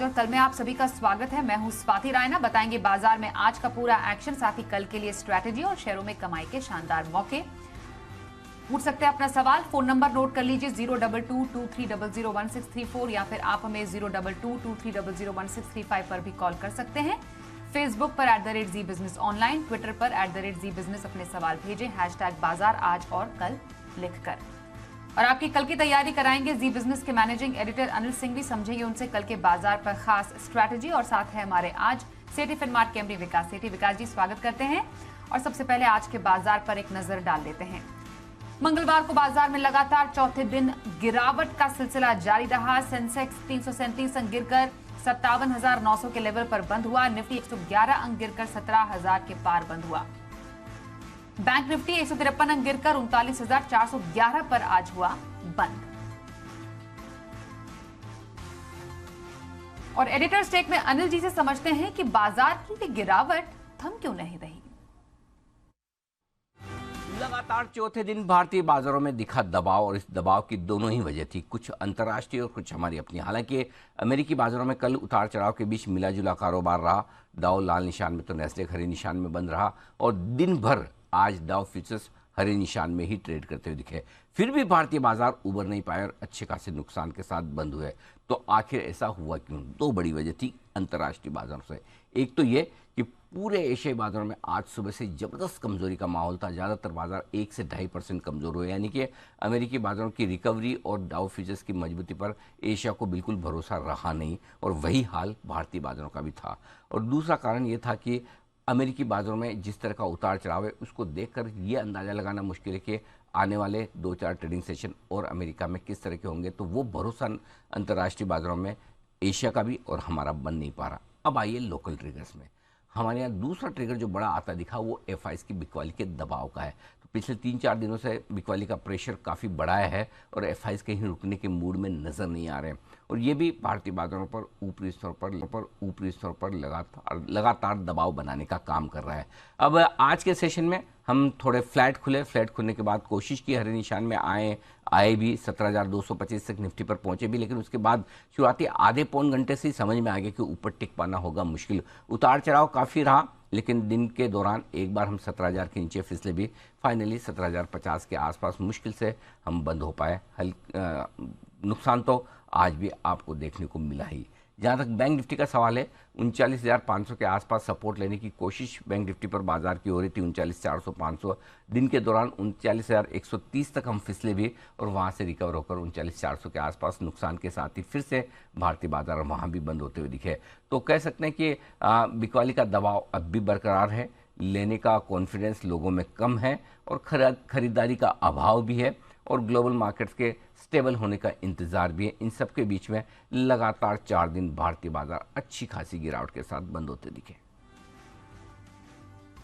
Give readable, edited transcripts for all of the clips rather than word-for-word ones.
आज और कल में आप सभी का स्वागत है। मैं हूं स्वाति रायना। बताएंगे बाजार में आज का पूरा एक्शन, साथ ही कल के लिए स्ट्रैटेजी और शेयरों में कमाई के शानदार मौके। पूछ सकते हैं अपना सवाल, फोन नंबर नोट कर लीजिए 02223001634 या फिर आप हमें 02223001635 पर भी कॉल कर सकते हैं। फेसबुक पर @जी बिजनेस ऑनलाइन, ट्विटर पर @जी बिजनेस अपने सवाल भेजें #बाजार आज और कल लिखकर। और आपकी कल की तैयारी कराएंगे जी बिजनेस के मैनेजिंग एडिटर अनिल सिंघवी। समझेंगे उनसे कल के बाजार पर खास स्ट्रैटेजी। और साथ है हमारे आज सेठी फिनमार्ट के एमडी विकास सेठी। विकास जी स्वागत करते हैं। और सबसे पहले आज के बाजार पर एक नजर डाल देते हैं। मंगलवार को बाजार में लगातार चौथे दिन गिरावट का सिलसिला जारी रहा। सेंसेक्स 337 अंक गिरकर 57,900 के लेवल पर बंद हुआ। निफ्टी 111 अंक गिरकर 17,000 के पार बंद हुआ। बैंक निफ्टी 153 अंक गिरकर 39,411 पर आज हुआ बंद। और एडिटर स्टेक में अनिल जी से समझते हैं कि बाजार की ये गिरावट थम क्यों नहीं रही। लगातार चौथे दिन भारतीय बाजारों में दिखा दबाव, और इस दबाव की दोनों ही वजह थी, कुछ अंतर्राष्ट्रीय और कुछ हमारी अपनी। हालांकि अमेरिकी बाजारों में कल उतार चढ़ाव के बीच मिला जुला कारोबार रहा। डाउ लाल निशान में तो नैस्डैक हरे निशान में बंद रहा, और दिन भर आज डाउ फ्यूचर्स हरे निशान में ही ट्रेड करते हुए दिखे। फिर भी भारतीय बाजार उबर नहीं पाए और अच्छे खासे नुकसान के साथ बंद हुए। तो आखिर ऐसा हुआ क्यों? दो बड़ी वजह थी अंतर्राष्ट्रीय बाजारों से। एक तो ये कि पूरे एशियाई बाजारों में आज सुबह से जबरदस्त कमजोरी का माहौल था। ज़्यादातर बाजार 1 से 2.5% कमजोर हुए, यानी कि अमेरिकी बाजारों की रिकवरी और डाउ फ्यूचर्स की मजबूती पर एशिया को बिल्कुल भरोसा रहा नहीं, और वही हाल भारतीय बाजारों का भी था। और दूसरा कारण ये था कि अमेरिकी बाजारों में जिस तरह का उतार चढ़ाव है, उसको देखकर ये अंदाज़ा लगाना मुश्किल है कि आने वाले 2-4 ट्रेडिंग सेशन और अमेरिका में किस तरह के होंगे। तो वो भरोसा अंतर्राष्ट्रीय बाजारों में एशिया का भी और हमारा बन नहीं पा रहा। अब आइए लोकल ट्रिगर्स में। हमारे यहाँ दूसरा ट्रिगर जो बड़ा आता दिखा वो एफआईज की बिकवाली के दबाव का है। तो पिछले 3-4 दिनों से बिकवाली का प्रेशर काफ़ी बढ़ाया है, और एफआईज कहीं रुकने के मूड में नज़र नहीं आ रहे हैं। और ये भी भारतीय बाजारों पर ऊपरी स्तर पर लगातार दबाव बनाने का काम कर रहा है। अब आज के सेशन में हम थोड़े फ्लैट खुलने के बाद कोशिश की हरे निशान में आए भी 17,225 तक निफ्टी पर पहुंचे भी, लेकिन उसके बाद शुरुआती आधे पौन घंटे से ही समझ में आ गया कि ऊपर टिक पाना होगा मुश्किल। उतार चढ़ाव काफ़ी रहा, लेकिन दिन के दौरान एक बार हम 17,000 के नीचे फिसले भी। फाइनली 17,050 के आसपास मुश्किल से हम बंद हो पाए। नुकसान तो आज भी आपको देखने को मिला ही। जहाँ तक बैंक निफ्टी का सवाल है, 39,500 के आसपास सपोर्ट लेने की कोशिश बैंक निफ्टी पर बाजार की हो रही थी। 39,400-500 दिन के दौरान 39,130 तक हम फिसले भी, और वहाँ से रिकवर होकर 39,400 के आसपास नुकसान के साथ ही फिर से भारतीय बाजार वहाँ भी बंद होते हुए दिखे। तो कह सकते हैं कि बिकवाली का दबाव अब भी बरकरार है। लेने का कॉन्फिडेंस लोगों में कम है, और खरीदारी का अभाव भी है, और ग्लोबल मार्केट्स के स्टेबल होने का इंतजार भी है। इन सब के बीच में लगातार 4 दिन भारतीय बाजार अच्छी खासी गिरावट के साथ बंद होते दिखे।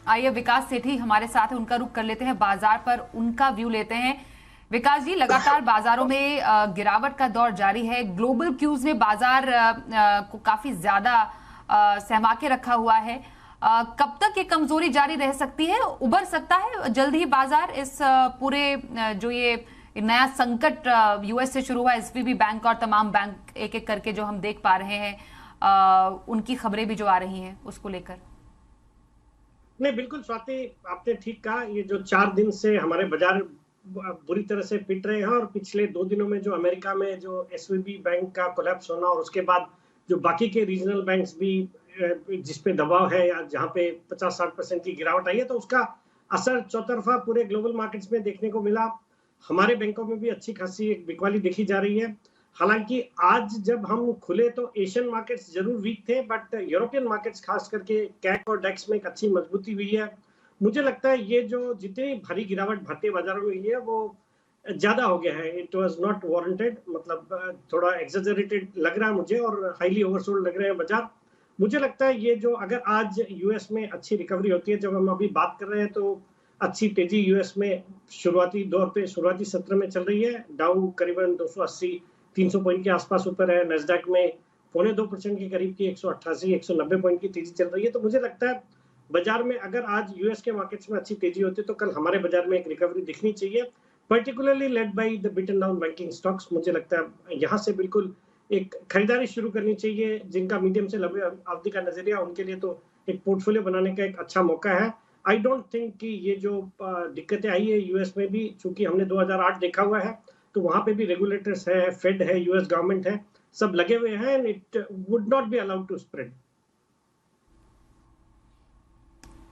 आइए विकास सेठी हमारे साथ है, उनका रुख कर लेते हैं, बाजार पर उनका व्यू लेते हैं। विकास जी, लगातार बाजारों में गिरावट का दौर जारी है। ग्लोबल क्यूज ने बाजार को काफी ज्यादा सहमा के रखा हुआ है। कब तक ये कमजोरी जारी रह सकती है? उभर सकता है जल्द ही बाजार इस पूरे जो ये नया संकट यूएस से शुरू हुआ, एसवीबी बैंक और तमाम बैंक एक एक करके जो हम देख पा रहे हैं, उनकी खबरें भी जो आ रही हैं उसको लेकर? नहीं, बिल्कुल स्वाति, आपने ठीक कहा। ये जो 4 दिन से हमारे बाजार बुरी तरह से पिट रहे हैं, और पिछले 2 दिनों में जो अमेरिका में जो एसवीबी बैंक का कोलैप्स होना, और उसके बाद जो बाकी के रीजनल बैंक्स भी जिस पे दबाव है या जहां पे 50-60% की गिरावट आई है, तो उसका असर चौतरफा पूरे ग्लोबल मार्केट्स में देखने को मिला। हमारे बैंकों में भी अच्छी खासी एक बिकवाली देखी जा रही है। हालांकि आज जब हम खुले तो एशियन मार्केट्स जरूर वीक थे, बट यूरोपियन मार्केट्स खास करके कैक और डेक्स में एक अच्छी मजबूती हुई है। मुझे लगता है ये जो जितनी भारी गिरावट भारतीय बाजारों में हुई है वो ज्यादा हो गया है। इट वाज नॉट वारंटेड, मतलब थोड़ा एक्सैजरेटेड लग रहा है मुझे, और हाईली ओवरसोल्ड लग रहे हैं बाजार। मुझे लगता है ये जो अगर आज यूएस में अच्छी रिकवरी होती है, जब हम अभी बात कर रहे हैं तो अच्छी तेजी यूएस में शुरुआती दौर पे शुरुआती सत्र में चल रही है। डाउ करीबन 280-300 पॉइंट के आसपास ऊपर है। नैस्डैक में 0.25% के करीब की 188-190 पॉइंट की तेजी चल रही है। तो मुझे लगता है बाजार में अगर आज यूएस के मार्केट्स में अच्छी तेजी होती है तो कल हमारे बाजार में एक रिकवरी दिखनी चाहिए, particularly led by the beaten down banking stocks. मुझे लगता है यहाँ से बिल्कुल एक खरीदारी शुरू करनी चाहिए। जिनका मीडियम से लंबी अवधि का नजरिया, उनके लिए तो एक पोर्टफोलियो बनाने का एक अच्छा मौका है। आई डोंट थिंक कि ये जो दिक्कतें आई है यूएस में भी, चूंकि हमने 2008 देखा हुआ है, तो वहां पे भी रेगुलेटर्स है, फेड है, यूएस गवर्नमेंट है, सब लगे हुए हैं and it would not be allowed to spread.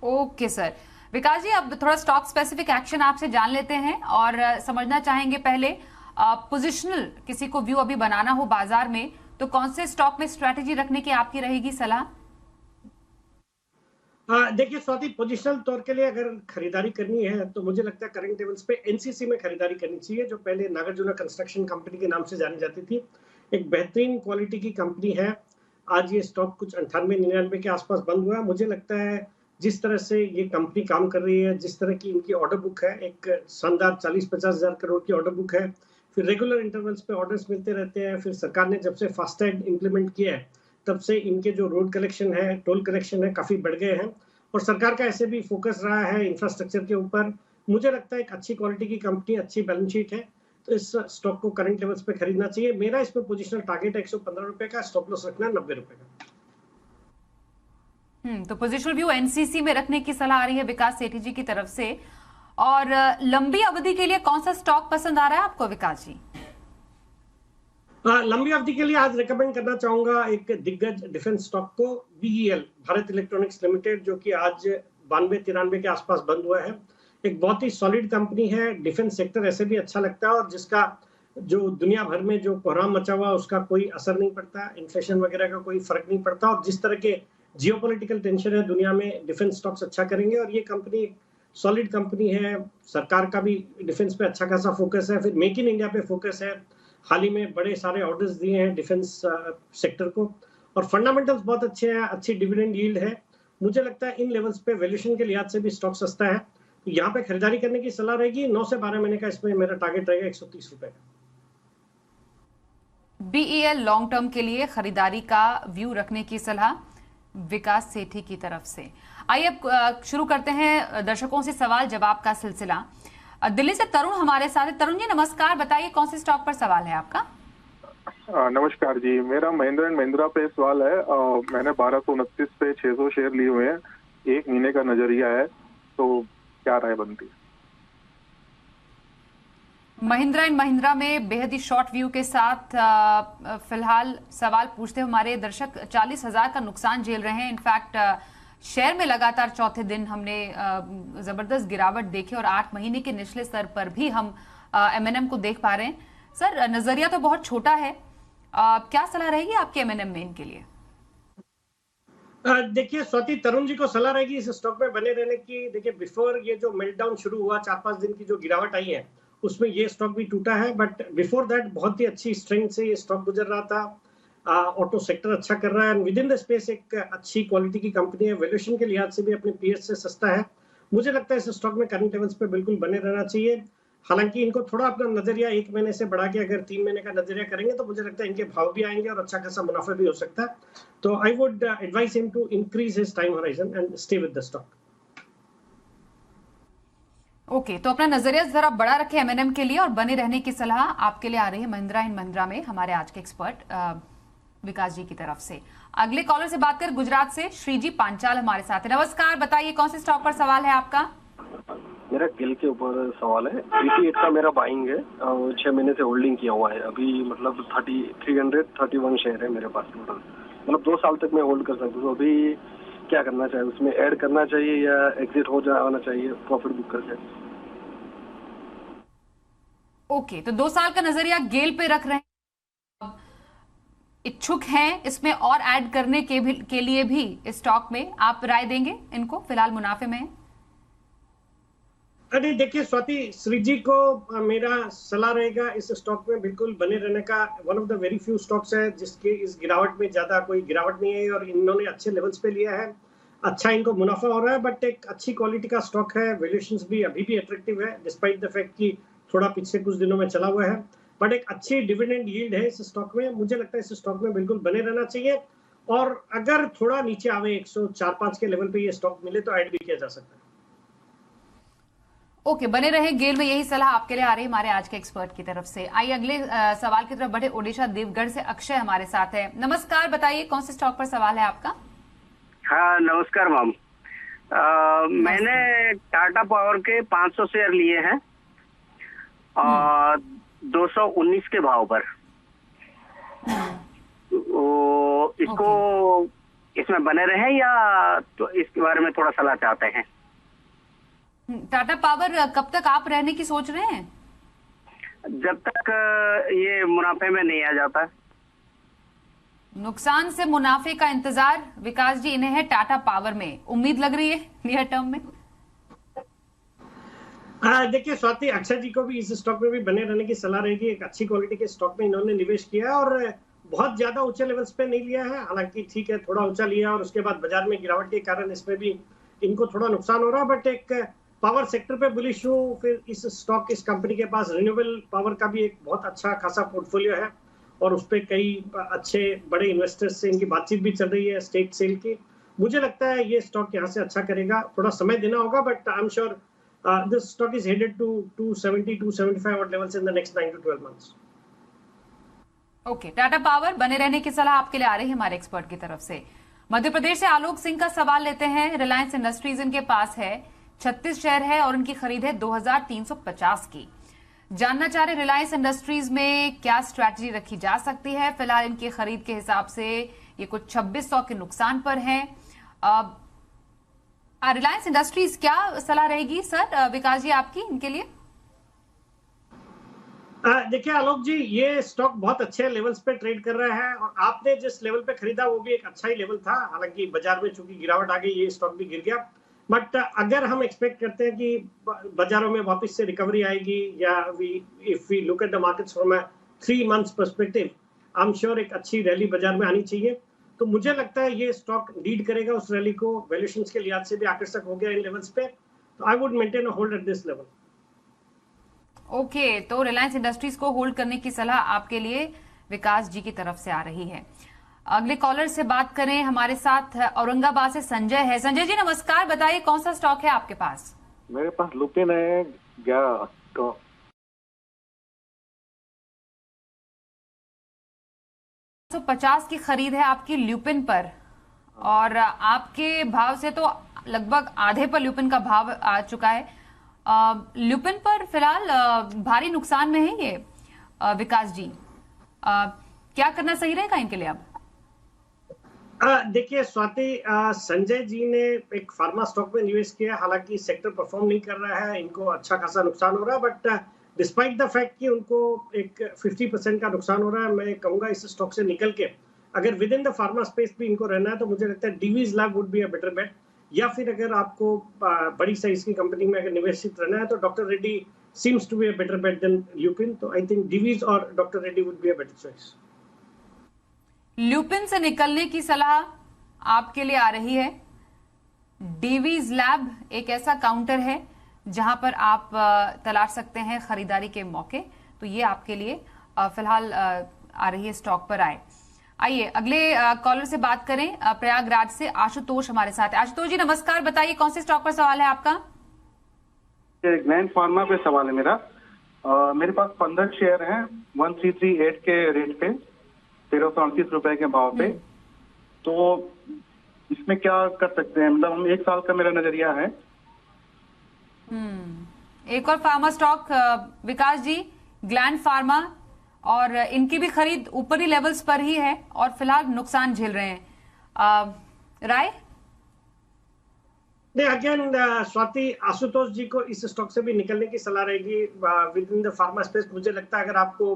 Okay sir. Vikas ji, अब थोड़ा स्टॉक स्पेसिफिक एक्शन आपसे जान लेते हैं और समझना चाहेंगे पहले पोजिशनल किसी को व्यू अभी बनाना हो बाजार में तो कौन से स्टॉक में स्ट्रेटेजी रखने की आपकी रहेगी सलाह? देखिए स्वाति, पोजिशनल तौर के लिए अगर खरीदारी करनी है तो मुझे लगता है करंट लेवल्स पे एनसीसी में खरीदारी करनी चाहिए, जो पहले नागार्जुना कंस्ट्रक्शन कंपनी के नाम से जानी जाती थी। एक बेहतरीन क्वालिटी की कंपनी है। आज ये स्टॉक कुछ 98-99 के आसपास बंद हुआ। मुझे लगता है जिस तरह से ये कंपनी काम कर रही है, जिस तरह की इनकी ऑर्डर बुक है, एक शानदार 40-50 हजार करोड़ की ऑर्डर बुक है, फिर रेगुलर इंटरवल्स पे ऑर्डर्स मिलते रहते हैं, फिर सरकार ने जब से फास्टैग इंप्लीमेंट किया है तब से इनके जो रोड कलेक्शन है, टोल कलेक्शन है, काफी बढ़ गए हैं और सरकार का ऐसे भी फोकस रहा है इंफ्रास्ट्रक्चर के ऊपर। मुझे लगता है एक अच्छी क्वालिटी की कंपनी, अच्छी बैलेंस शीट है, तो इस स्टॉक को करंट लेवल्स पे खरीदना चाहिए। मेरा इसमें पोजिशनल टारगेट है 115 रुपए का, स्टॉप लॉस रखना है 90 रुपए का। तो पोजिशनल व्यू एनसीसी में रखने की सलाह आ रही है विकास सेठी जी की तरफ से। और लंबी अवधि के लिए कौन सा स्टॉक पसंद आ रहा है आपको विकास जी? लंबी अवधि के लिए आज रिकमेंड करना चाहूंगा एक दिग्गज डिफेंस स्टॉक को, बीईएल, भारत इलेक्ट्रॉनिक्स लिमिटेड, जो कि आज 92-93 के आसपास बंद हुआ है। एक बहुत ही सॉलिड कंपनी है। डिफेंस सेक्टर ऐसे भी अच्छा लगता है और जिसका जो दुनिया भर में जो कोहराम मचा हुआ उसका कोई असर नहीं पड़ता, इन्फ्लेशन वगैरह का कोई फर्क नहीं पड़ता। और जिस तरह के जियोपॉलिटिकल टेंशन है दुनिया में, डिफेंस स्टॉक्स अच्छा करेंगे और ये कंपनी सॉलिड कंपनी है। सरकार का भी डिफेंस पे अच्छा खासा फोकस है, फिर मेक इन इंडिया पे फोकस है। हाल ही में बड़े सारे ऑर्डर्स दिए हैं डिफेंस सेक्टर को और फंडामेंटल्स बहुत अच्छे हैं, अच्छी डिविडेंड यील्ड है। मुझे लगता है इन लेवल्स पे वैल्यूएशन के लिहाज से भी स्टॉक सस्ता है, तो यहाँ पे खरीदारी करने की सलाह रहेगी। 9 से 12 महीने का इसमें मेरा टारगेट रहेगा 130 रुपए का। बीईएल लॉन्ग टर्म के लिए खरीदारी का व्यू रखने की सलाह विकास सेठी की तरफ से। आइए अब शुरू करते हैं दर्शकों से सवाल जवाब का सिलसिला। दिल्ली से तरुण हमारे साथ है। तरुण जी नमस्कार, बताइए कौन से स्टॉक पर सवाल है आपका? नमस्कार जी, मेरा महिंद्रा एंड महिंद्रा पे सवाल है। मैंने 1229 पे 600 शेयर लिए हुए हैं, 1 महीने का नजरिया है, तो क्या राय बनती है? महिंद्रा एंड महिंद्रा में बेहद ही शॉर्ट व्यू के साथ फिलहाल सवाल पूछते हुए हमारे दर्शक 40,000 का नुकसान झेल रहे हैं। इनफैक्ट शेयर में लगातार चौथे दिन हमने जबरदस्त गिरावट देखी और 8 महीने के निचले स्तर पर भी हम एमएनएम को देख पा रहे हैं। सर नजरिया तो बहुत छोटा है, क्या सलाह रहेगी आपके एमएनएम में इनके लिए? देखिए स्वाति, तरुण जी को सलाह रहेगी इस स्टॉक में बने रहने की। देखिए बिफोर ये जो मेल्टडाउन शुरू हुआ, 4-5 दिन की जो गिरावट आई है उसमें ये स्टॉक भी टूटा है, बट बिफोर दैट बहुत ही अच्छी स्ट्रेंथ से ये स्टॉक गुजर रहा था। ऑटो सेक्टर अच्छा कर रहा है, विद इन द स्पेस एक अच्छी क्वालिटी की कंपनी है, वैल्यूएशन के लिहाज से भी अपने पीएस से सस्ता है। मुझे लगता है इस स्टॉक में करंट लेवल्स पे बिल्कुल बने रहना चाहिए। हालांकि इनको थोड़ा अपना नजरिया 1 महीने से बढ़ा के अगर 3 महीने का नजरिया करेंगे तो मुझे लगता है इनके भाव भी आएंगे और अच्छा खासा मुनाफा भी हो सकता है। तो I would advise him to increase his time horizon and stay with the stock. Okay, तो अपना नजरिया जरा बड़ा रखें एमएनएम के लिए और बने रहने की सलाह आपके लिए आ रही है महिंद्रा एंड महिंद्रा में हमारे आज के एक्सपर्ट विकास जी की तरफ से। अगले कॉलर से बात कर गुजरात से श्रीजी पांचाल हमारे साथ है। नमस्कार, बताइए कौन से स्टॉक पर सवाल है आपका? मेरा गिल के ऊपर सवाल है। 88 का मेरा बाइंग है, 6 महीने से होल्डिंग किया हुआ है। अभी मतलब 331 शेयर है मेरे पास टोटल, मतलब 2 साल तक मैं होल्ड कर सकता हूँ। अभी क्या करना चाहिए, उसमें ऐड करना चाहिए या एग्जिट हो जाना चाहिए प्रॉफिट बुक करके? ओके, तो 2 साल का नजरिया गेल पे रख रहे हैं, इच्छुक हैं इसमें और ऐड करने के लिए भी इस स्टॉक में, आप राय देंगे इनको? फिलहाल मुनाफे में है। अरे देखिए स्वाति, श्री जी को मेरा सलाह रहेगा इस स्टॉक में बिल्कुल बने रहने का। One of the very few stocks है जिसके इस गिरावट में ज्यादा कोई गिरावट नहीं है और इन्होंने अच्छे लेवल्स पे लिया है, अच्छा इनको मुनाफा हो रहा है। बट एक अच्छी क्वालिटी का स्टॉक है, वैल्यूएशंस भी अभी भी अट्रैक्टिव है डिस्पाइट द फैक्ट कि थोड़ा पिछले कुछ दिनों में चला हुआ है। बट एक अच्छी डिविडेंड यील्ड है इस स्टॉक में। मुझे लगता है इस स्टॉक में बिल्कुल बने रहना चाहिए और अगर थोड़ा नीचे आवे 104-5 के लेवल पे ये स्टॉक मिले तो ऐड भी किया जा सकता है। ओके, बने रहे गेल में, यही सलाह आपके लिए आ रही है हमारे आज के एक्सपर्ट की तरफ से। आइए अगले सवाल की तरफ बढ़े। ओडिशा देवगढ़ से अक्षय हमारे साथ है। नमस्कार, बताइए कौन से स्टॉक पर सवाल है आपका? हाँ नमस्कार मैम। मैंने टाटा पावर के 500 शेयर लिए हैं 219 के भाव पर। इसको इसमें बने रहे या तो इसके बारे में थोड़ा सलाह चाहते हैं। टाटा पावर कब तक आप रहने की सोच रहे हैं? जब तक ये मुनाफे में नहीं आ जाता। नुकसान से मुनाफे का इंतजार विकास जी इन्हें है टाटा पावर में, उम्मीद लग रही है नियर टर्म में? देखिए स्वाति, अक्षय जी को भी इस स्टॉक में भी बने रहने की सलाह रहेगी। एक अच्छी क्वालिटी के स्टॉक में इन्होंने निवेश किया है और बहुत ज्यादा ऊंचे लेवल्स पे नहीं लिया है, हालांकि ठीक है थोड़ा ऊंचा लिया और उसके बाद बाजार में गिरावट के कारण इसमें भी इनको थोड़ा नुकसान हो रहा है। बट एक पावर सेक्टर पे बुलिश हूँ। फिर इस स्टॉक, इस कंपनी के पास रिन्यूएबल पावर का भी एक बहुत अच्छा खासा पोर्टफोलियो है और उस पर कई अच्छे बड़े इन्वेस्टर्स से इनकी बातचीत भी चल रही है स्टेक सेल की। मुझे लगता है ये स्टॉक यहाँ से अच्छा करेगा, थोड़ा समय देना होगा, but I am sure this stock is headed to 270 275 और levels in the next 9 to 12 months। Okay, Tata Power बने रहने की सलाह आपके लिए आ रही है हमारे एक्सपर्ट की तरफ से। मध्य प्रदेश से आलोक सिंह का सवाल लेते हैं। रिलायंस इंडस्ट्रीज इनके पास है, 36 शेयर है और उनकी खरीद है 2350 की। जानना चाह रहे रिलायंस इंडस्ट्रीज में क्या स्ट्रैटेजी रखी जा सकती है? फिलहाल इनकी खरीद के हिसाब से ये कुछ 2600 के नुकसान पर है। रिलायंस इंडस्ट्रीज क्या सलाह रहेगी सर विकास जी आपकी इनके लिए? देखिए आलोक जी, ये स्टॉक बहुत अच्छे लेवल्स पे ट्रेड कर रहा है और आपने जिस लेवल पे खरीदा वो भी एक अच्छा ही लेवल था। हालांकि बाजार में चूंकि गिरावट आ गई, ये स्टॉक भी गिर गया। बट अगर हम एक्सपेक्ट करते हैं कि बाजारों में वापस से रिकवरी आएगी या if we look at the markets from a 3 months perspective, I am sure एक अच्छी रैली बाजार में आनी चाहिए। तो मुझे लगता है ये स्टॉक लीड करेगा उस रैली को। वैल्यूएशंस के लिहाज से भी आकर्षक हो गया इन लेवल्स पे, तो I would maintain a hold at this level. Okay, तो रिलायंस इंडस्ट्रीज को होल्ड करने की सलाह आपके लिए विकास जी की तरफ से आ रही है। अगले कॉलर से बात करें। हमारे साथ औरंगाबाद से संजय है। संजय जी नमस्कार, बताइए कौन सा स्टॉक है आपके पास? मेरे पास लुपिन है 50 की खरीद है आपकी ल्यूपिन पर और आपके भाव से तो लगभग आधे पर ल्यूपिन का भाव आ चुका है। ल्यूपिन पर फिलहाल भारी नुकसान में है ये विकास जी, क्या करना सही रहेगा इनके लिए अब? देखिए स्वाति, संजय जी ने एक फार्मा स्टॉक में निवेश किया। हालांकि सेक्टर परफॉर्म नहीं कर रहा है, इनको अच्छा खासा नुकसान हो रहा है। बट डिस्पाइट द फैक्ट कि उनको एक 50% का नुकसान हो रहा है, मैं कहूंगा इस स्टॉक से निकल के अगर within the pharma space भी इनको रहना है तो मुझे लगता है Divi's lab would be a better bet. या फिर अगर आपको बड़ी साइज की कंपनी में अगर निवेशित रहना है तो doctor Reddy seems to be a better bet than Lupin. तो आई थिंक डीवीज और doctor Reddy would be a better choice. Lupin से निकलने की सलाह आपके लिए आ रही है। डीवीज लैब एक ऐसा काउंटर है जहां पर आप तलाश सकते हैं खरीदारी के मौके, तो ये आपके लिए फिलहाल आ रही है स्टॉक पर आए। आइए अगले कॉलर से बात करें। प्रयागराज से आशुतोष हमारे साथ है। आशुतोष जी नमस्कार, बताइए कौन से स्टॉक पर सवाल है आपका? ग्लैंड फार्मा पे सवाल है मेरा। मेरे पास 15 शेयर हैं 1338 के रेट पे, 1338 रुपए के भाव पे। तो इसमें क्या कर सकते हैं? मतलब हम 1 साल का मेरा नजरिया है। एक और फार्मा स्टॉक विकास जी, ग्लैंड फार्मा, और इनकी भी खरीद ऊपरी लेवल्स पर ही है और फिलहाल नुकसान झेल रहे हैं। राय? अगेन स्वाति, आशुतोष जी को इस स्टॉक से भी निकलने की सलाह रहेगी with in the pharma space. मुझे लगता है अगर आपको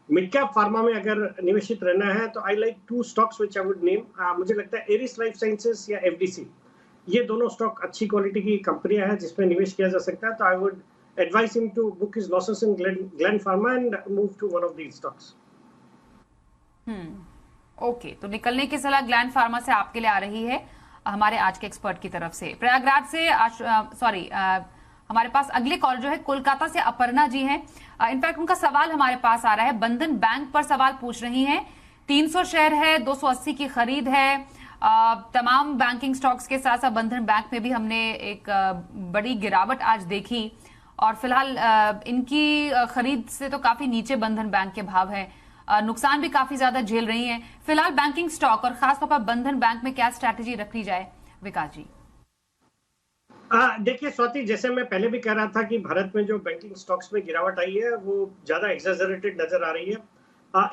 मिड कैप फार्मा में अगर निवेशित रहना है तो I like 2 stocks which I would name. मुझे लगता है एरिस लाइफ साइंसेस या एफडीसी, ये दोनों स्टॉक अच्छी क्वालिटी की कंपनियां हैं जिसमें निवेश किया जा सकता है। तो I would advise him to book his losses in Glen Pharma and move to one of these stocks. Okay, तो निकलने की सलाह ग्लैंड फार्मा से आपके लिए आ रही है हमारे आज के एक्सपर्ट की तरफ से। प्रयागराज से हमारे पास अगले कॉल जो है कोलकाता से अपर्णा जी हैं। इनफैक्ट उनका सवाल हमारे पास आ रहा है, बंधन बैंक पर सवाल पूछ रही हैं। 300 शेयर है, 280 की खरीद है। तमाम बैंकिंग स्टॉक्स के साथ साथ बंधन बैंक में भी हमने एक बड़ी गिरावट आज देखी और फिलहाल इनकी खरीद से तो काफी नीचे बंधन बैंक के भाव है, नुकसान भी काफी ज्यादा झेल रही हैं। फिलहाल बैंकिंग स्टॉक और खासतौर पर बंधन बैंक में क्या स्ट्रैटेजी रखी जाए विकास जी? देखिए स्वाति, जैसे मैं पहले भी कह रहा था कि भारत में जो बैंकिंग स्टॉक्स में गिरावट आई है वो ज्यादा एक्सेजरेटेड नजर आ रही है।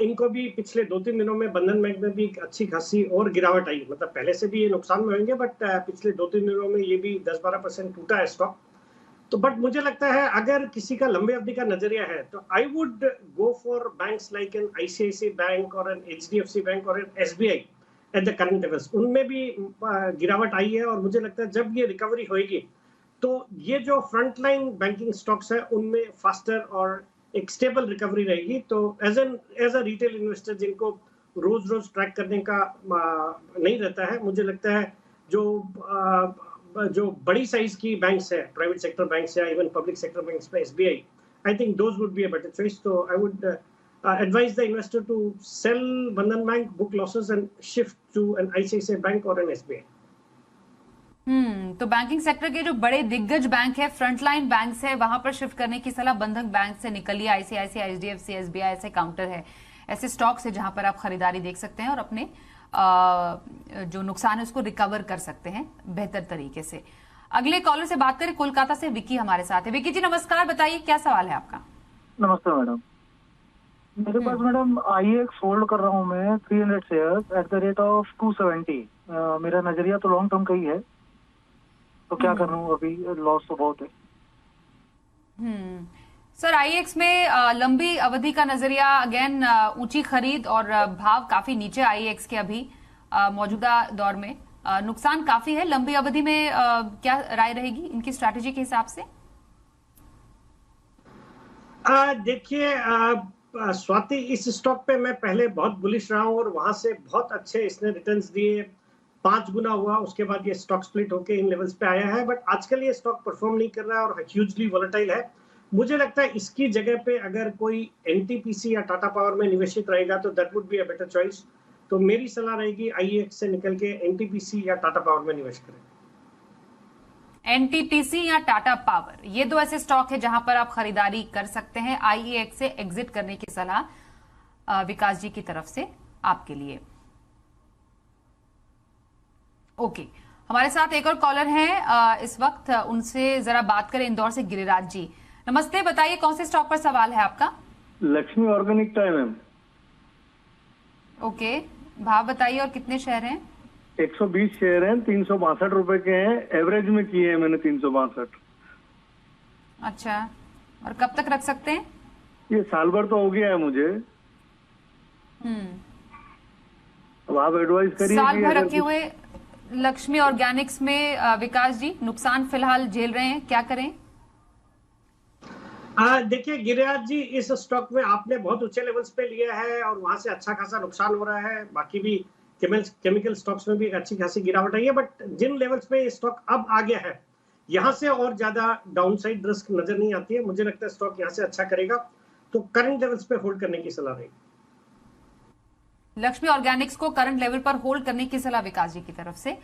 इनको भी पिछले 2-3 दिनों में बंधन बैंक में भी अच्छी खासी और गिरावट आई, मतलब पहले से भी ये नुकसान में होंगे, बट पिछले 2-3 दिनों में ये भी 10-12% टूटा है स्टॉक। तो बट मुझे लगता है अगर किसी का लंबे अवधि का नजरिया है तो I would go for banks like an ICICI bank और एन एचडीएफसी बैंक और an SBI at the current levels. उनमें भी गिरावट आई है और मुझे लगता है जब ये रिकवरी होगी तो ये जो फ्रंट लाइन बैंकिंग स्टॉक्स है उनमें फास्टर और एक स्टेबल रिकवरी रहेगी। तो एज अ रिटेल इन्वेस्टर जिनको रोज रोज ट्रैक करने का नहीं रहता है, मुझे लगता है जो बड़ी साइज की बैंक्स है, प्राइवेट सेक्टर बैंक्स या इवन पब्लिक सेक्टर बैंक्स में SBI, I think those would be a better choice. तो I would advise the investor to sell Bandhan Bank, book losses and shift to an ICICI Bank or an SBI. तो banking sector के जो बड़े दिग्गज bank है, frontline banks है, वहां पर शिफ्ट करने की सलाह बंधन बैंक से निकली। आईसीआईसीआई, एचडीएफसी, एसबीआई ऐसे काउंटर है, ऐसे स्टॉक्स है जहां पर आप खरीदारी देख सकते हैं और अपने जो नुकसान है उसको रिकवर कर सकते हैं बेहतर तरीके से। अगले कॉलर से बात करें, कोलकाता से विकी हमारे साथ है। विकी जी नमस्कार, बताइए क्या सवाल है आपका? नमस्ते मैडम, मेरे पास मैडम आईएक्स होल्ड कर रहा हूँ मैं 300 share at the rate of 270। मेरा नजरिया तो लॉन्ग टर्म का ही है, तो क्या कर रहा हूँ, अभी लॉस तो बहुत है। सर आईएक्स में लंबी अवधि का नजरिया, अगेन ऊंची खरीद और भाव काफी नीचे आईएक्स के अभी मौजूदा दौर में, नुकसान काफी है। लंबी अवधि में क्या राय रहेगी इनकी स्ट्रैटेजी के हिसाब से? देखिए स्वाति, इस स्टॉक पे मैं पहले बहुत बुलिश रहा हूँ और वहां से बहुत अच्छे इसने रिटर्न्स दिए, 5 गुना हुआ। उसके बाद ये स्टॉक स्प्लिट होके इन लेवल्स पे आया है, बट आजकल ये स्टॉक परफॉर्म नहीं कर रहा है और ह्यूजली वोलेटाइल है। मुझे लगता है इसकी जगह पे अगर कोई एनटीपीसी या टाटा पावर में निवेशित रहेगा तो that would be a better choice. तो मेरी सलाह रहेगी आईएक्स से निकल के एनटीपीसी या टाटा पावर में निवेश करें। एनटीपीसी या टाटा पावर, ये दो ऐसे स्टॉक है जहां पर आप खरीदारी कर सकते हैं। आईएक्स से एग्जिट करने की सलाह विकास जी की तरफ से आपके लिए। ओके, हमारे साथ एक और कॉलर हैं इस वक्त, उनसे जरा बात करें। इंदौर से गिरिराज जी नमस्ते, बताइए कौन से स्टॉक पर सवाल है आपका? Lakshmi organic time ma'am. Okay, भाव बताइए और कितने शेयर हैं? 120 शेयर हैं, 362 रुपए के हैं, एवरेज में किए हैं मैंने 362। अच्छा, और कब तक रख सकते हैं? ये साल भर तो हो गया है मुझे। अब आप एडवाइस करिए। साल भर रखे हुए लक्ष्मी ऑर्गेनिक्स में विकास जी नुकसान फिलहाल झेल रहे हैं, क्या करें? देखिए गिरिराज जी, इस स्टॉक में आपने बहुत ऊंचे लेवल्स पे लिया है और वहां से अच्छा खासा नुकसान हो रहा है। बाकी भी केमिकल स्टॉक्स में भी एक अच्छी खासी गिरावट आई है, बट जिन लेवल्स पे स्टॉक अब आ गया है यहां से और ज्यादा डाउनसाइड रिस्क नजर नहीं आती है। मुझे लगता है स्टॉक यहां से अच्छा करेगा, तो करंट लेवल्स पे होल्ड करने की सलाह रहेगी। लक्ष्मी ऑर्गेनिक्स को करंट लेवल पर होल्ड करने की सलाह विकास जी की तरफ से।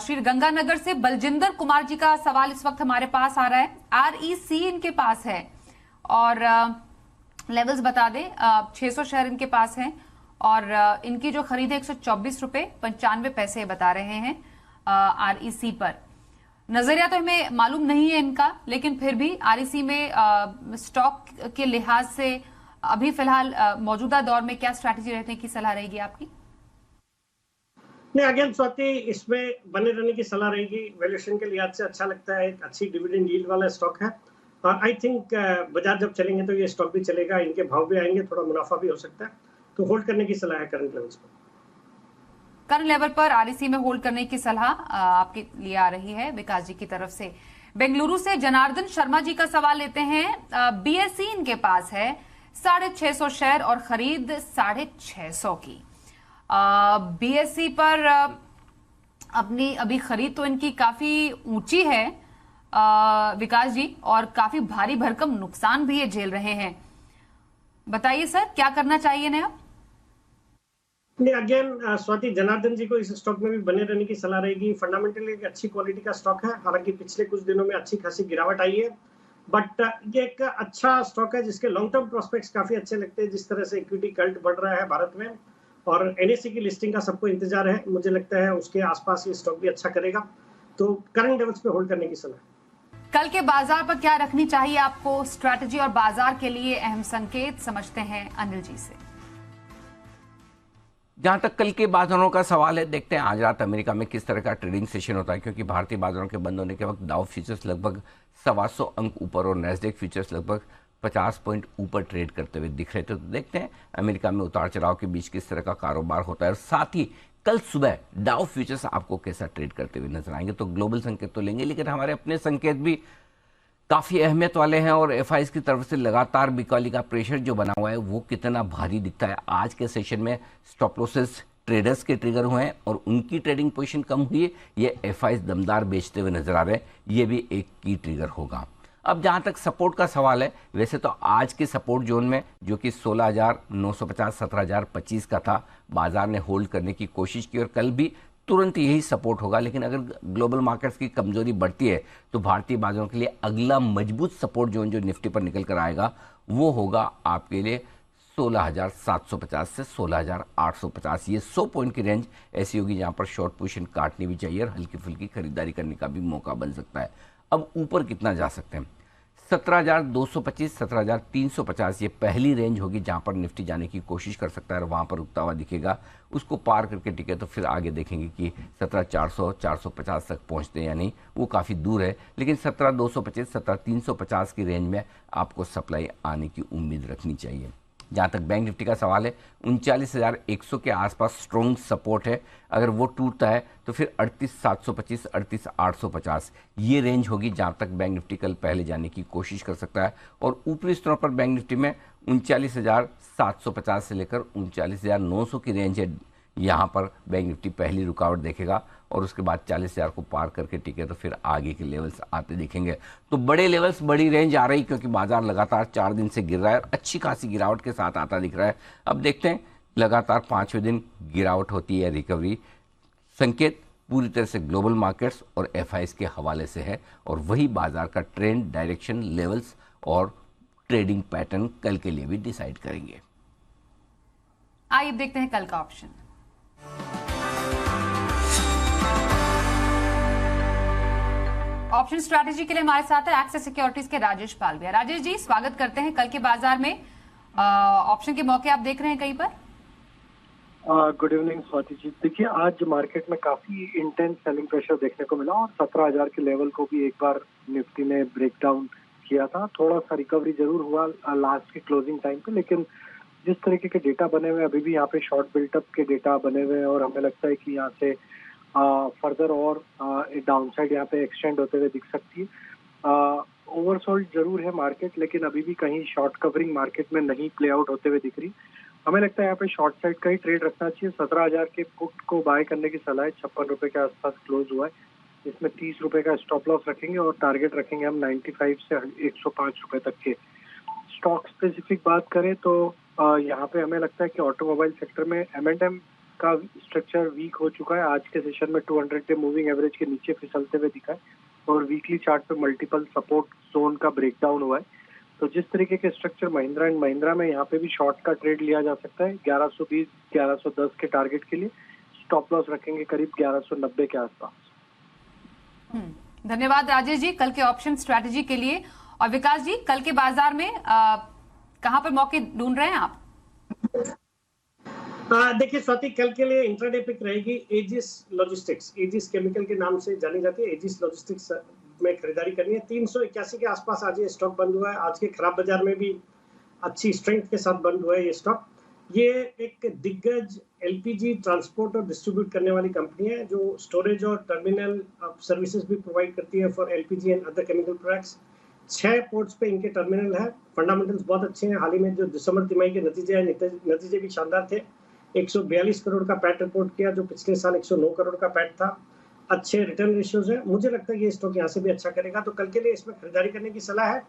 श्री गंगानगर से बलजिंदर कुमार जी का सवाल इस वक्त हमारे पास आ रहा है। आरईसी इनके पास है और लेवल्स बता दें, 600 शेयर इनके पास हैं और इनकी जो खरीद है 124 रुपए 95 पैसे बता रहे हैं आरईसी पर। नजरिया तो हमें मालूम नहीं है इनका, लेकिन फिर भी आरईसी में स्टॉक के लिहाज से अभी फिलहाल मौजूदा दौर में क्या स्ट्रैटेजी रहने की सलाह रहेगी आपकी? नहीं, अगेन स्वाति, इसमें बने रहने की सलाह रहेगी। वैल्यूएशन के लिहाज से अच्छा लगता है, एक अच्छी डिविडेंड यील्ड वाला स्टॉक है। आई थिंक बाजार जब चलेंगे तो ये स्टॉक भी चलेगा, इनके भाव भी आएंगे, थोड़ा मुनाफा भी हो सकता है, तो होल्ड करने की सलाह है करंट लेवल्स पर। करंट लेवल पर आरईसी में होल्ड करने की सलाह आपके लिए आ रही है विकास जी की तरफ से। बेंगलुरु से जनार्दन शर्मा जी का सवाल लेते हैं। बीएसई इनके पास है 650 शेयर और खरीद 650 की। बीएसई पर अपनी अभी खरीद तो इनकी काफी ऊंची है विकास जी, और काफी भारी भरकम नुकसान भी ये झेल रहे हैं। बताइए सर, क्या करना चाहिए नया? नहीं, अगेन स्वाति, जनार्दन जी को इस स्टॉक में भी बने रहने की सलाह रहेगी। फंडामेंटली एक अच्छी क्वालिटी का स्टॉक है, हालांकि पिछले कुछ दिनों में अच्छी खासी गिरावट आई है। बट ये एक अच्छा स्टॉक है जिसके लॉन्ग टर्म प्रोस्पेक्ट्स काफी अच्छे लगते हैं। जिस तरह से इक्विटी कल्ट बढ़ रहा है भारत में और एनएससी की लिस्टिंग का सबको इंतजार है, मुझे लगता है उसके आसपास ये स्टॉक भी अच्छा करेगा, तो करंट लेवल्स पे होल्ड करने की सलाह। कल के बाजार पर क्या रखनी चाहिए आपको स्ट्रैटेजी और बाजार के लिए अहम संकेत, समझते हैं अनिल जी से। जहां तक कल के बाजारों का सवाल है, देखते हैं आज रात अमेरिका में किस तरह का ट्रेडिंग सेशन होता है, क्योंकि भारतीय बाजारों के बंद होने के वक्त डाउ फ्यूचर्स लगभग 125 अंक ऊपर और नैस्डैक फ्यूचर्स लगभग 50 पॉइंट ऊपर ट्रेड करते हुए दिख रहे थे। तो देखते हैं अमेरिका में उतार चढ़ाव के बीच किस तरह का कारोबार होता है और साथ ही कल सुबह डाउ फ्यूचर्स आपको कैसा ट्रेड करते हुए नजर आएंगे। तो ग्लोबल संकेत तो लेंगे, लेकिन हमारे अपने संकेत भी काफ़ी अहमियत वाले हैं और एफआईज की तरफ से लगातार बिकॉली का प्रेशर जो बना हुआ है वो कितना भारी दिखता है। आज के सेशन में स्टॉप लॉसेस ट्रेडर्स के ट्रिगर हुए हैं और उनकी ट्रेडिंग पोजीशन कम हुई है, ये एफआईज दमदार बेचते हुए नजर आ रहे हैं, ये भी एक की ट्रिगर होगा। अब जहां तक सपोर्ट का सवाल है, वैसे तो आज के सपोर्ट जोन में जो कि 16,950 17,025 का था, बाजार ने होल्ड करने की कोशिश की और कल भी तुरंत यही सपोर्ट होगा। लेकिन अगर ग्लोबल मार्केट्स की कमजोरी बढ़ती है तो भारतीय बाजारों के लिए अगला मजबूत सपोर्ट जोन जो निफ्टी पर निकल कर आएगा वो होगा आपके लिए 16,750 से 16,850। ये 100 पॉइंट की रेंज ऐसी होगी जहां पर शॉर्ट पोजीशन काटनी भी चाहिए और हल्की फुल्की खरीदारी करने का भी मौका बन सकता है। अब ऊपर कितना जा सकते हैं, 17,225 17,350 ये पहली रेंज होगी जहां पर निफ्टी जाने की कोशिश कर सकता है और वहां पर रुकता हुआ दिखेगा। उसको पार करके टिके तो फिर आगे देखेंगे कि 17,400 450 तक पहुंचते हैं या नहीं, वो काफ़ी दूर है। लेकिन 17,225 17,350 की रेंज में आपको सप्लाई आने की उम्मीद रखनी चाहिए। जहाँ तक बैंक निफ्टी का सवाल है, 39,100 के आसपास स्ट्रॉन्ग सपोर्ट है। अगर वो टूटता है तो फिर 38,725 38,850 ये रेंज होगी जहाँ तक बैंक निफ्टी कल पहले जाने की कोशिश कर सकता है। और ऊपरी स्तरों पर बैंक निफ्टी में 39,750 से लेकर 39,900 की रेंज है, यहाँ पर बैंक निफ्टी पहली रुकावट देखेगा और उसके बाद 40,000 को पार करके टिके तो फिर आगे के लेवल्स आते दिखेंगे। तो बड़े लेवल्स, बड़ी रेंज आ रही, क्योंकि बाजार लगातार 4 दिन से गिर रहा है और अच्छी खासी गिरावट के साथ आता दिख रहा है। अब देखते हैं लगातार 5वें दिन गिरावट होती है, रिकवरी। संकेत पूरी तरह से ग्लोबल मार्केट्स और एफआईज के हवाले से है और वही बाजार का ट्रेंड, डायरेक्शन, लेवल्स और ट्रेडिंग पैटर्न कल के लिए भी डिसाइड करेंगे। आइए देखते हैं कल का ऑप्शन। ऑप्शन स्ट्रैटेजी के लिए हमारे साथ है एक्सिस सिक्योरिटीज के राजेश पालविया। राजेश जी, स्वागत करते हैं। कल के बाजार में ऑप्शन के मौके आप देख रहे हैं कहीं पर? Good evening Swati ji. देखिए, आज मार्केट में काफी इंटेंस सेलिंग प्रेशर देखने को मिला और 17,000 के लेवल को भी एक बार निफ्टी ने ब्रेक डाउन किया था। थोड़ा सा रिकवरी जरूर हुआ लास्ट के क्लोजिंग टाइम पे, लेकिन जिस तरीके के डेटा बने हुए अभी भी यहाँ पे शॉर्ट बिल्टअप के डेटा बने हुए हैं और हमें लगता है कि यहाँ से फर्दर और डाउनसाइड यहाँ पे एक्सटेंड होते हुए दिख सकती है। ओवरसोल्ड जरूर है मार्केट, लेकिन अभी भी कहीं शॉर्ट कवरिंग मार्केट में नहीं प्ले आउट होते हुए दिख रही। हमें लगता है यहाँ पे शॉर्ट साइड का ही ट्रेड रखना चाहिए। 17,000 के पुट को बाय करने की सलाह है। 56 रुपए के आसपास क्लोज हुआ है, इसमें 30 रुपए का स्टॉप लॉस रखेंगे और टारगेट रखेंगे हम 95 से 105 रुपए तक के। स्टॉक स्पेसिफिक बात करें तो यहाँ पे हमें लगता है कि ऑटोमोबाइल सेक्टर में M&M का स्ट्रक्चर वीक हो चुका है। आज के सेशन में 200 डे मूविंग एवरेज के नीचे फिसलते हुए दिखा है और वीकली चार्ट पे मल्टीपल सपोर्ट जोन का ब्रेकडाउन हुआ है। तो जिस तरीके के स्ट्रक्चर महिंद्रा एंड महिंद्रा में यहाँ पे भी शॉर्ट का ट्रेड लिया जा सकता है। 1120 1110 के टारगेट के लिए स्टॉप लॉस रखेंगे करीब 1190 के आसपास। धन्यवाद राजेश जी कल के ऑप्शन स्ट्रैटेजी के लिए। और विकास जी, कल के बाजार में कहां पर मौके ढूंढ रहे हैं आप? देखिए स्वाति, कल के लिए इंट्राडे पिक रहेगी एजिस लॉजिस्टिक्स। एजिस केमिकल के नाम से जानी जाती है। एजिस लॉजिस्टिक्स में खरीदारी करनी है। 381 के आसपास आज ये स्टॉक बंद हुआ है। आज के खराब बाजार में भी अच्छी स्ट्रेंथ के साथ बंद हुआ है ये स्टॉक। ये एक दिग्गज एलपीजी ट्रांसपोर्ट और डिस्ट्रीब्यूट करने वाली कंपनी है जो स्टोरेज और टर्मिनल सर्विसेज भी प्रोवाइड करती है for LPG and other chemical products. 6 ports पे इनके टर्मिनल है। फंडामेंटल्स बहुत अच्छे हैं। हाल ही में जो दिसंबर तिमाही के नतीजे भी शानदार थे। 142 करोड़ का पैट रिपोर्ट किया जो पिछले साल 109 करोड़ का पैट था। अच्छे रिटर्न रेशियोज है। मुझे लगता है ये स्टॉक यहाँ से भी अच्छा करेगा, तो कल के लिए इसमें खरीदारी करने की सलाह है।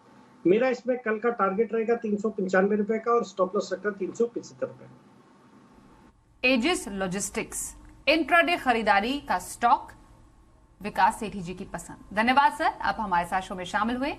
मेरा इसमें कल का टारगेट रहेगा 395 रुपए का और स्टॉप लॉस रखकर 375 रुपए। एजिस लॉजिस्टिक्स इंट्राडे खरीदारी का स्टॉक। विकास सेठी जी की पसंद। धन्यवाद सर, आप हमारे साथ शो में शामिल हुए।